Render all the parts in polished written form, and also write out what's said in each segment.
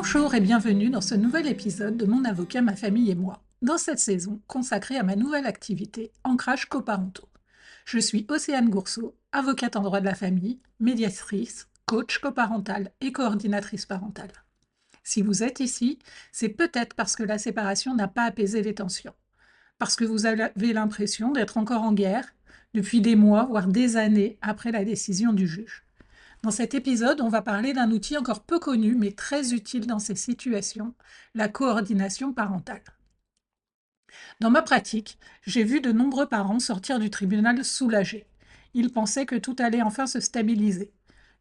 Bonjour et bienvenue dans ce nouvel épisode de Mon avocat, ma famille et moi, dans cette saison consacrée à ma nouvelle activité, Ancrage coparentaux. Je suis Océane Gourceau, avocate en droit de la famille, médiatrice, coach coparentale et coordinatrice parentale. Si vous êtes ici, c'est peut-être parce que la séparation n'a pas apaisé les tensions, parce que vous avez l'impression d'être encore en guerre depuis des mois, voire des années après la décision du juge. Dans cet épisode, on va parler d'un outil encore peu connu mais très utile dans ces situations, la coordination parentale. Dans ma pratique, j'ai vu de nombreux parents sortir du tribunal soulagés. Ils pensaient que tout allait enfin se stabiliser,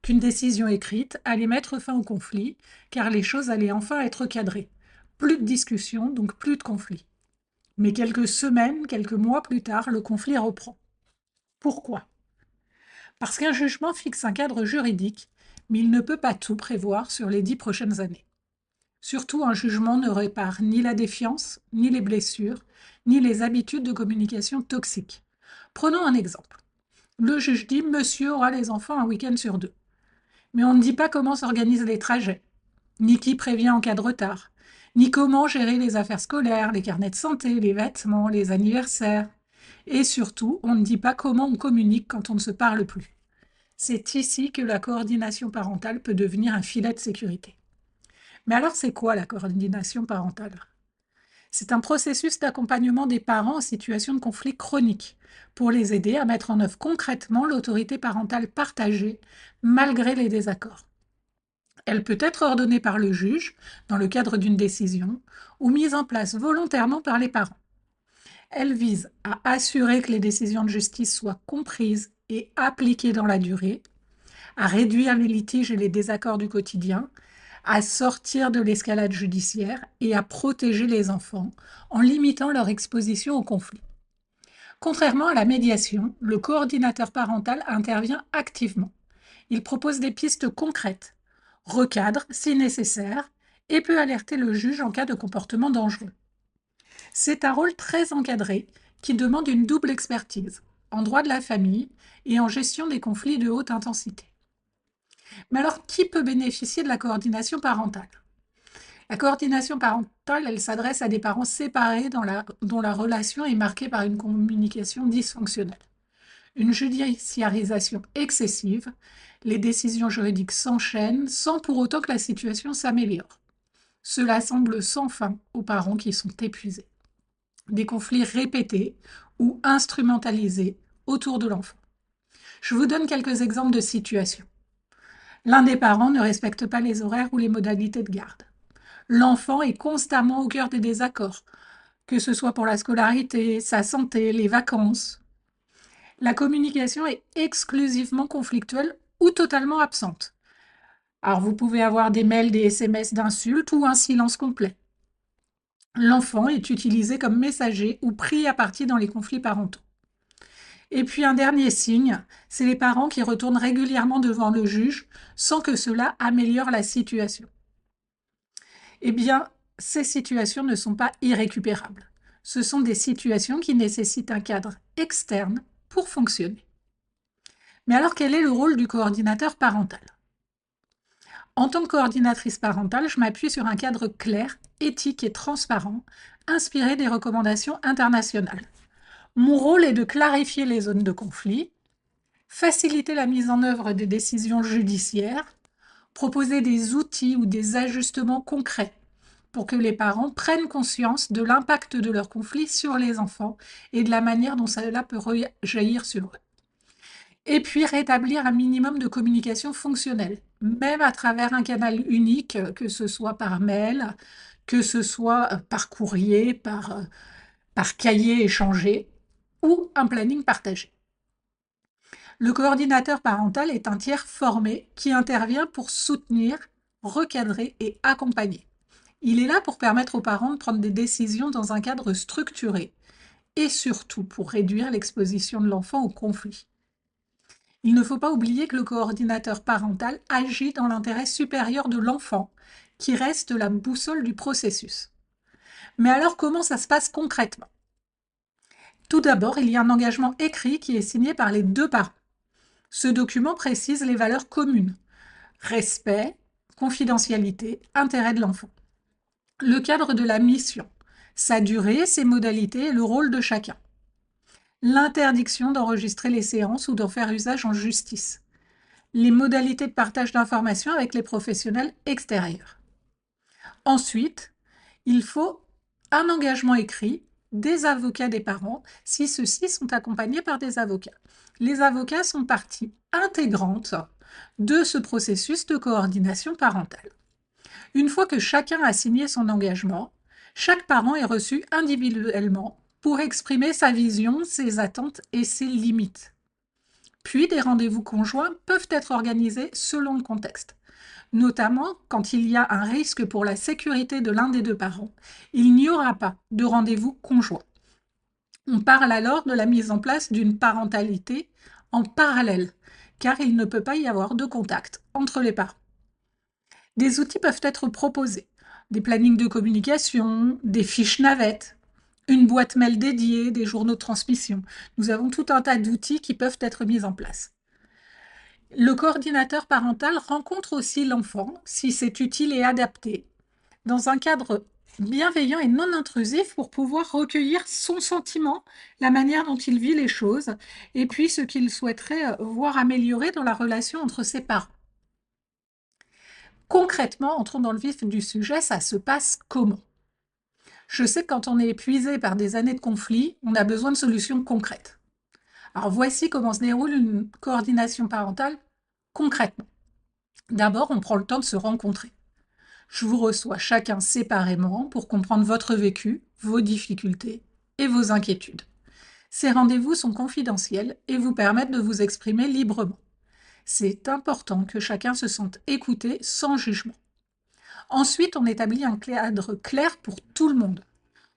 qu'une décision écrite allait mettre fin au conflit, car les choses allaient enfin être cadrées. Plus de discussions, donc plus de conflits. Mais quelques semaines, quelques mois plus tard, le conflit reprend. Pourquoi ? Parce qu'un jugement fixe un cadre juridique, mais il ne peut pas tout prévoir sur les 10 prochaines années. Surtout, un jugement ne répare ni la défiance, ni les blessures, ni les habitudes de communication toxiques. Prenons un exemple. Le juge dit « Monsieur aura les enfants un week-end sur 2 ». Mais on ne dit pas comment s'organisent les trajets, ni qui prévient en cas de retard, ni comment gérer les affaires scolaires, les carnets de santé, les vêtements, les anniversaires. Et surtout, on ne dit pas comment on communique quand on ne se parle plus. C'est ici que la coordination parentale peut devenir un filet de sécurité. Mais alors, c'est quoi la coordination parentale ? C'est un processus d'accompagnement des parents en situation de conflit chronique pour les aider à mettre en œuvre concrètement l'autorité parentale partagée malgré les désaccords. Elle peut être ordonnée par le juge dans le cadre d'une décision ou mise en place volontairement par les parents. Elle vise à assurer que les décisions de justice soient comprises et appliquées dans la durée, à réduire les litiges et les désaccords du quotidien, à sortir de l'escalade judiciaire et à protéger les enfants en limitant leur exposition au conflit. Contrairement à la médiation, le coordinateur parental intervient activement. Il propose des pistes concrètes, recadre si nécessaire et peut alerter le juge en cas de comportement dangereux. C'est un rôle très encadré qui demande une double expertise, en droit de la famille et en gestion des conflits de haute intensité. Mais alors, qui peut bénéficier de la coordination parentale ? La coordination parentale, elle s'adresse à des parents séparés dont la relation est marquée par une communication dysfonctionnelle. Une judiciarisation excessive, les décisions juridiques s'enchaînent sans pour autant que la situation s'améliore. Cela semble sans fin aux parents qui sont épuisés. Des conflits répétés ou instrumentalisés autour de l'enfant. Je vous donne quelques exemples de situations. L'un des parents ne respecte pas les horaires ou les modalités de garde. L'enfant est constamment au cœur des désaccords, que ce soit pour la scolarité, sa santé, les vacances. La communication est exclusivement conflictuelle ou totalement absente. Alors vous pouvez avoir des mails, des SMS d'insultes ou un silence complet. L'enfant est utilisé comme messager ou pris à partie dans les conflits parentaux. Et puis un dernier signe, c'est les parents qui retournent régulièrement devant le juge sans que cela améliore la situation. Eh bien, ces situations ne sont pas irrécupérables. Ce sont des situations qui nécessitent un cadre externe pour fonctionner. Mais alors, quel est le rôle du coordinateur parental ? En tant que coordinatrice parentale, je m'appuie sur un cadre clair, éthique et transparent, inspiré des recommandations internationales. Mon rôle est de clarifier les zones de conflit, faciliter la mise en œuvre des décisions judiciaires, proposer des outils ou des ajustements concrets pour que les parents prennent conscience de l'impact de leur conflit sur les enfants et de la manière dont cela peut rejaillir sur eux. Et puis rétablir un minimum de communication fonctionnelle, même à travers un canal unique, que ce soit par mail, que ce soit par courrier, par cahier échangé ou un planning partagé. Le coordinateur parental est un tiers formé qui intervient pour soutenir, recadrer et accompagner. Il est là pour permettre aux parents de prendre des décisions dans un cadre structuré et surtout pour réduire l'exposition de l'enfant au conflit. Il ne faut pas oublier que le coordinateur parental agit dans l'intérêt supérieur de l'enfant, qui reste la boussole du processus. Mais alors, comment ça se passe concrètement ? Tout d'abord, il y a un engagement écrit qui est signé par les deux parents. Ce document précise les valeurs communes : respect, confidentialité, intérêt de l'enfant. Le cadre de la mission, sa durée, ses modalités et le rôle de chacun. L'interdiction d'enregistrer les séances ou d'en faire usage en justice. Les modalités de partage d'informations avec les professionnels extérieurs. Ensuite, il faut un engagement écrit des avocats des parents si ceux-ci sont accompagnés par des avocats. Les avocats sont partie intégrante de ce processus de coordination parentale. Une fois que chacun a signé son engagement, chaque parent est reçu individuellement pour exprimer sa vision, ses attentes et ses limites. Puis des rendez-vous conjoints peuvent être organisés selon le contexte. Notamment quand il y a un risque pour la sécurité de l'un des deux parents, il n'y aura pas de rendez-vous conjoint. On parle alors de la mise en place d'une parentalité en parallèle, car il ne peut pas y avoir de contact entre les parents. Des outils peuvent être proposés, des plannings de communication, des fiches navettes, une boîte mail dédiée, des journaux de transmission. Nous avons tout un tas d'outils qui peuvent être mis en place. Le coordinateur parental rencontre aussi l'enfant, si c'est utile et adapté, dans un cadre bienveillant et non intrusif pour pouvoir recueillir son sentiment, la manière dont il vit les choses, et puis ce qu'il souhaiterait voir améliorer dans la relation entre ses parents. Concrètement, entrons dans le vif du sujet, ça se passe comment? Je sais que quand on est épuisé par des années de conflits, on a besoin de solutions concrètes. Alors voici comment se déroule une coordination parentale concrètement. D'abord, on prend le temps de se rencontrer. Je vous reçois chacun séparément pour comprendre votre vécu, vos difficultés et vos inquiétudes. Ces rendez-vous sont confidentiels et vous permettent de vous exprimer librement. C'est important que chacun se sente écouté sans jugement. Ensuite, on établit un cadre clair pour tout le monde.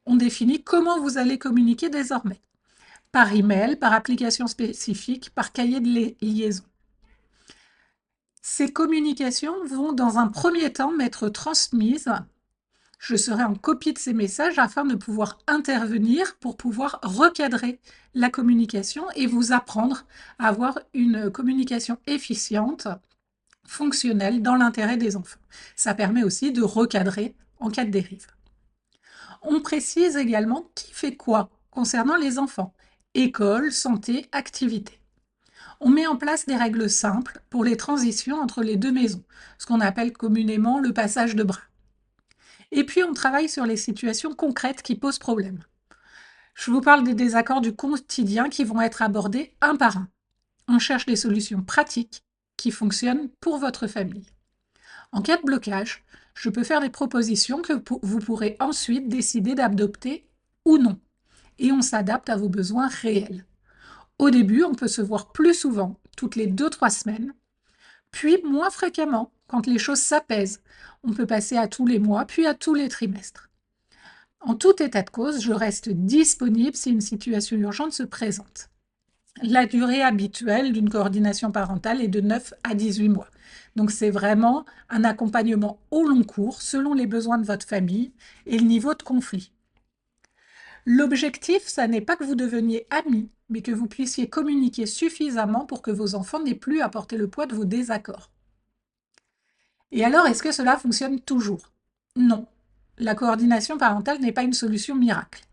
On définit comment vous allez communiquer désormais. Par email, par application spécifique, par cahier de liaison. Ces communications vont dans un premier temps m'être transmises. Je serai en copie de ces messages afin de pouvoir intervenir pour pouvoir recadrer la communication et vous apprendre à avoir une communication efficiente, fonctionnelle, dans l'intérêt des enfants. Ça permet aussi de recadrer en cas de dérive. On précise également qui fait quoi concernant les enfants. École, santé, activité. On met en place des règles simples pour les transitions entre les deux maisons, ce qu'on appelle communément le passage de bras. Et puis on travaille sur les situations concrètes qui posent problème. Je vous parle des désaccords du quotidien qui vont être abordés un par un. On cherche des solutions pratiques qui fonctionnent pour votre famille. En cas de blocage, je peux faire des propositions que vous pourrez ensuite décider d'adopter ou non. Et on s'adapte à vos besoins réels. Au début, on peut se voir plus souvent, toutes les 2-3 semaines, puis moins fréquemment, quand les choses s'apaisent. On peut passer à tous les mois, puis à tous les trimestres. En tout état de cause, je reste disponible si une situation urgente se présente. La durée habituelle d'une coordination parentale est de 9 à 18 mois. Donc c'est vraiment un accompagnement au long cours, selon les besoins de votre famille et le niveau de conflit. L'objectif, ça n'est pas que vous deveniez amis, mais que vous puissiez communiquer suffisamment pour que vos enfants n'aient plus à porter le poids de vos désaccords. Et alors, est-ce que cela fonctionne toujours? Non. La coordination parentale n'est pas une solution miracle,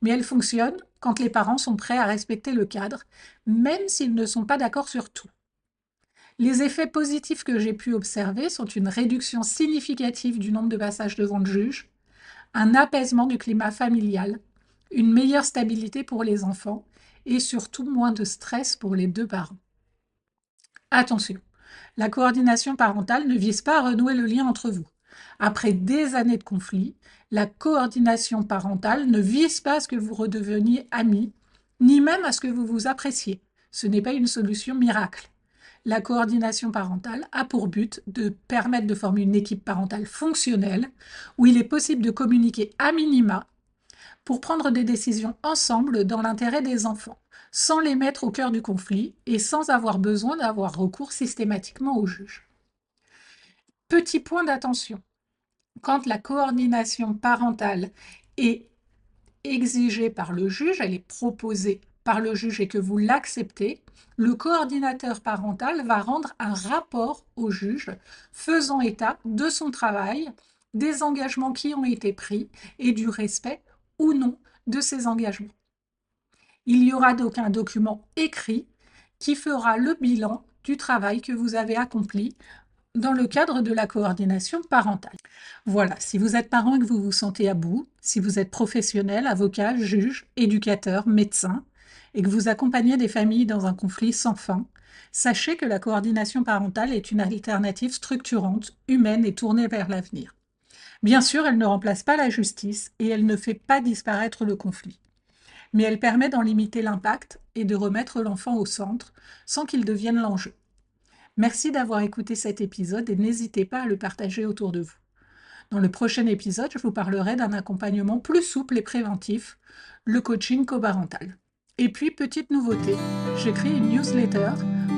mais elle fonctionne quand les parents sont prêts à respecter le cadre, même s'ils ne sont pas d'accord sur tout. Les effets positifs que j'ai pu observer sont une réduction significative du nombre de passages devant le juge, un apaisement du climat familial, une meilleure stabilité pour les enfants et surtout moins de stress pour les deux parents. Attention, la coordination parentale ne vise pas à renouer le lien entre vous. Après des années de conflit, la coordination parentale ne vise pas à ce que vous redeveniez amis, ni même à ce que vous vous appréciez. Ce n'est pas une solution miracle. La coordination parentale a pour but de permettre de former une équipe parentale fonctionnelle où il est possible de communiquer à minima pour prendre des décisions ensemble dans l'intérêt des enfants, sans les mettre au cœur du conflit et sans avoir besoin d'avoir recours systématiquement au juge. Petit point d'attention, quand la coordination parentale est exigée par le juge, elle est proposée par le juge et que vous l'acceptez, le coordinateur parental va rendre un rapport au juge faisant état de son travail, des engagements qui ont été pris et du respect ou non de ces engagements. Il y aura donc un document écrit qui fera le bilan du travail que vous avez accompli dans le cadre de la coordination parentale. Voilà, si vous êtes parent et que vous vous sentez à bout, si vous êtes professionnel, avocat, juge, éducateur, médecin, et que vous accompagnez des familles dans un conflit sans fin, sachez que la coordination parentale est une alternative structurante, humaine et tournée vers l'avenir. Bien sûr, elle ne remplace pas la justice et elle ne fait pas disparaître le conflit. Mais elle permet d'en limiter l'impact et de remettre l'enfant au centre sans qu'il devienne l'enjeu. Merci d'avoir écouté cet épisode et n'hésitez pas à le partager autour de vous. Dans le prochain épisode, je vous parlerai d'un accompagnement plus souple et préventif, le coaching coparental. Et puis, petite nouveauté, j'écris une newsletter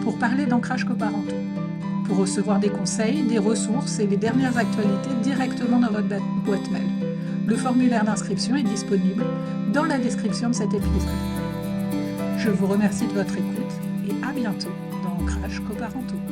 pour parler d'ancrage coparental. Pour recevoir des conseils, des ressources et les dernières actualités directement dans votre boîte mail. Le formulaire d'inscription est disponible dans la description de cet épisode. Je vous remercie de votre écoute et à bientôt dans Ancrage coparental.